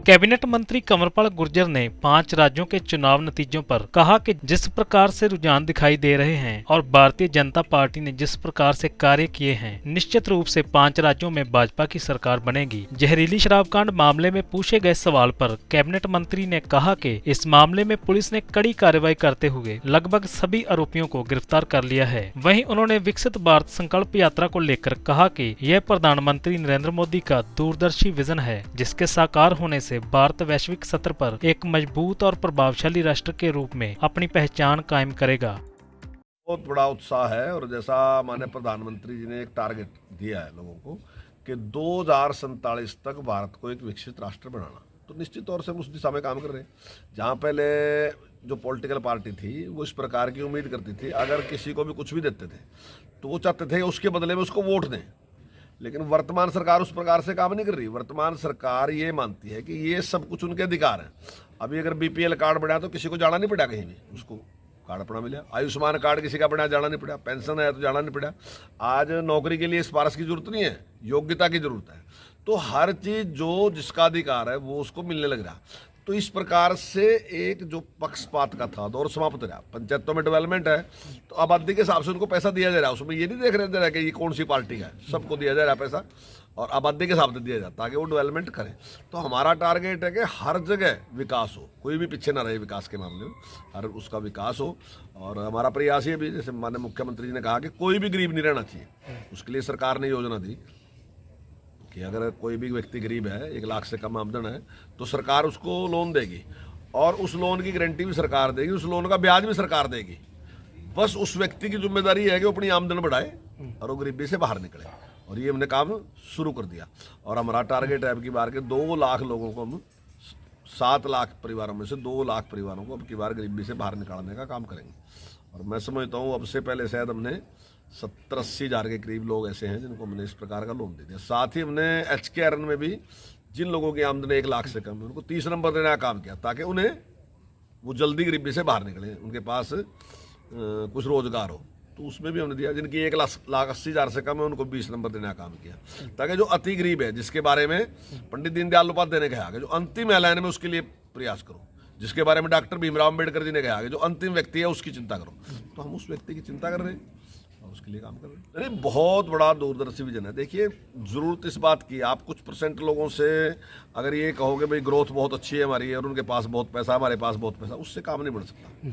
Cabinet मंत्री कंवरपाल गुर्जर ने 5 राज्यों के चुनाव नतीजों पर कहा कि जिस प्रकार से रुझान दिखाई दे रहे हैं और भारतीय जनता पार्टी ने जिस प्रकार से कार्य किए हैं, निश्चित रूप से 5 राज्यों में भाजपा की सरकार बनेगी। जहरीली शराब कांड मामले में पूछे गए सवाल पर कैबिनेट मंत्री ने कहा कि इस मामले में पुलिस ने कड़ी कार्रवाई करते हुए लगभग सभी आरोपियों को गिरफ्तार कर लिया है। वहीं उन्होंने विकसित भारत संकल्प यात्रा को लेकर कहा कि यह प्रधानमंत्री नरेंद्र मोदी का दूरदर्शी विजन है, जिसके साकार होने से भारत वैश्विक स्तर पर एक मजबूत और प्रभावशाली राष्ट्र के रूप में अपनी पहचान कायम करेगा। बहुत बड़ा उत्साह है और जैसा माननीय प्रधानमंत्री जी ने एक टारगेट दिया है लोगों को कि 2047 तक भारत को एक विकसित राष्ट्र बनाना, तो निश्चित तौर से हम उस दिशा में काम कर रहे हैं। जहाँ पहले जो पॉलिटिकल पार्टी थी वो इस प्रकार की उम्मीद करती थी, अगर किसी को भी कुछ भी देते थे तो वो चाहते थे उसके बदले में उसको वोट दें, लेकिन वर्तमान सरकार उस प्रकार से काम नहीं कर रही। वर्तमान सरकार ये मानती है कि ये सब कुछ उनके अधिकार है। अभी अगर बीपीएल कार्ड बना तो किसी को जाना नहीं पड़ा, कहीं भी उसको कार्ड अपना मिला। आयुष्मान कार्ड किसी का बना, जाना नहीं पड़ा। पेंशन है तो जाना नहीं पड़ा। आज नौकरी के लिए सिफारिश की जरूरत नहीं है, योग्यता की जरूरत है। तो हर चीज़ जो जिसका अधिकार है वो उसको मिलने लग रहा। तो इस प्रकार से एक जो पक्षपात का था दौर समाप्त हो रहा। पंचायतों में डेवलपमेंट है तो आबादी के हिसाब से उनको पैसा दिया जा रहा है। उसमें ये नहीं देख रहे जा रहा कि ये कौन सी पार्टी का है, सबको दिया जा रहा है पैसा और आबादी के हिसाब से दिया जाता ताकि वो डेवलपमेंट करें। तो हमारा टारगेट है कि हर जगह विकास हो, कोई भी पीछे ना रहे विकास के मामले में, हर उसका विकास हो। और हमारा प्रयास ये भी, जैसे माननीय मुख्यमंत्री जी ने कहा कि कोई भी गरीब नहीं रहना चाहिए, उसके लिए सरकार ने योजना दी कि अगर कोई भी व्यक्ति गरीब है, 1 लाख से कम आमदन है, तो सरकार उसको लोन देगी और उस लोन की गारंटी भी सरकार देगी, उस लोन का ब्याज भी सरकार देगी। बस उस व्यक्ति की जिम्मेदारी है कि वो अपनी आमदन बढ़ाए और वो गरीबी से बाहर निकले। और ये हमने काम शुरू कर दिया और हमारा टारगेट है अब की बार के 2 लाख लोगों को, हम 7 लाख परिवारों में से 2 लाख परिवारों को अब की बार गरीबी से बाहर निकालने का काम करेंगे। और मैं समझता हूँ अब से पहले शायद हमने 70-80 हज़ार के करीब लोग ऐसे हैं जिनको हमने इस प्रकार का लोन दे दिया। साथ ही हमने HKRN में भी जिन लोगों की आमदनी 1 लाख से कम है उनको 30 नंबर देने का काम किया ताकि उन्हें वो जल्दी गरीबी से बाहर निकले, उनके पास कुछ रोजगार हो। तो उसमें भी हमने दिया। जिनकी 1,80,000 से कम है उनको 20 नंबर देने का काम किया ताकि जो अति गरीब है, जिसके बारे में पंडित दीनदयाल उपाध्याय ने कहा कि जो अंतिम लाइन में उसके लिए प्रयास करो, जिसके बारे में डॉक्टर भीमराव अम्बेडकर जी ने कहा कि जो अंतिम व्यक्ति है उसकी चिंता करो। तो हम उस व्यक्ति की चिंता कर रहे हैं और उसके लिए काम कर रहे हैं। अरे बहुत बड़ा दूरदर्शी विजन है। देखिए, जरूरत इस बात की, आप कुछ % लोगों से अगर ये कहोगे भाई ग्रोथ बहुत अच्छी है हमारी और उनके पास बहुत पैसा, हमारे पास बहुत पैसा, उससे काम नहीं बढ़ सकता।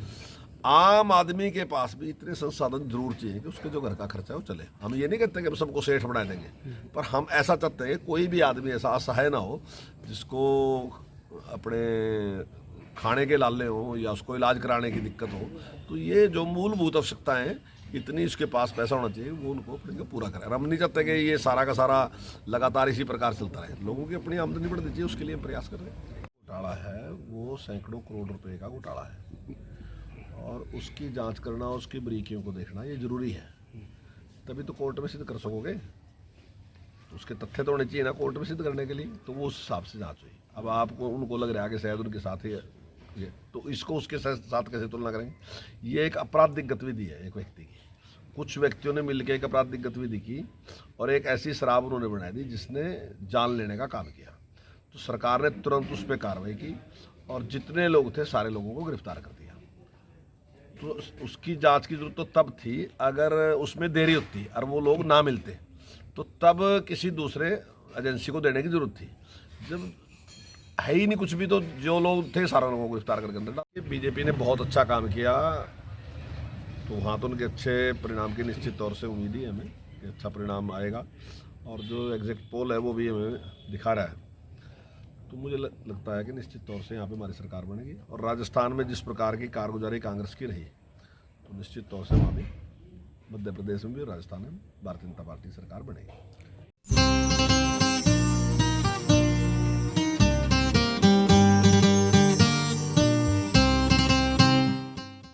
आम आदमी के पास भी इतने संसाधन जरूर चाहिए कि उसके जो घर का खर्चा है वो चले। हम ये नहीं कहते कि हम सबको सेठ बना देंगे, पर हम ऐसा चाहते हैं कोई भी आदमी ऐसा असहाय ना हो जिसको अपने खाने के लाले हो या उसको इलाज कराने की दिक्कत हो। तो ये जो मूलभूत आवश्यकताएं इतनी इसके पास पैसा होना चाहिए वो उनको अपने पूरा करें। हम नहीं चाहते कि ये सारा का सारा लगातार इसी प्रकार चलता रहे। लोगों की अपनी आमदनी बढ़ दीजिए, उसके लिए हम प्रयास कर रहे हैं। घोटाला है वो सैकड़ों करोड़ रुपए का घोटाला है और उसकी जांच करना, उसकी बारीकियों को देखना ये जरूरी है। तभी तो कोर्ट में सिद्ध कर सकोगे। तो उसके तथ्य तो होने चाहिए ना कोर्ट में सिद्ध करने के लिए, तो वो उस हिसाब से जांच हुई। अब आपको उनको लग रहा है कि शायद उनके साथ ही ये, तो इसको उसके साथ कैसे तुलना करेंगे? ये एक आपराधिक गतिविधि है एक व्यक्ति की। कुछ व्यक्तियों ने मिलकर एक आपराधिक गतिविधि की और एक ऐसी शराब उन्होंने बना दी जिसने जान लेने का काम किया। तो सरकार ने तुरंत उस पर कार्रवाई की और जितने लोग थे सारे लोगों को गिरफ्तार कर दिया। तो उसकी जांच की जरूरत तो तब थी अगर उसमें देरी होती और वो लोग ना मिलते, तो तब किसी दूसरे एजेंसी को देने की जरूरत थी। जब है ही नहीं कुछ भी, तो जो लोग थे सारे लोगों को गिरफ्तार करके अंदर डाल। बीजेपी ने बहुत अच्छा काम किया, तो वहाँ तो उनके अच्छे परिणाम की निश्चित तौर से उम्मीद ही है हमें कि अच्छा परिणाम आएगा। और जो एग्जिट पोल है वो भी हमें दिखा रहा है। तो मुझे लगता है कि निश्चित तौर से यहाँ पे हमारी सरकार बनेगी। और राजस्थान में जिस प्रकार की कारगुजारी कांग्रेस की रही, तो निश्चित तौर से वहाँ भी, मध्य प्रदेश में भी, राजस्थान में भारतीय जनता पार्टी सरकार बनेगी।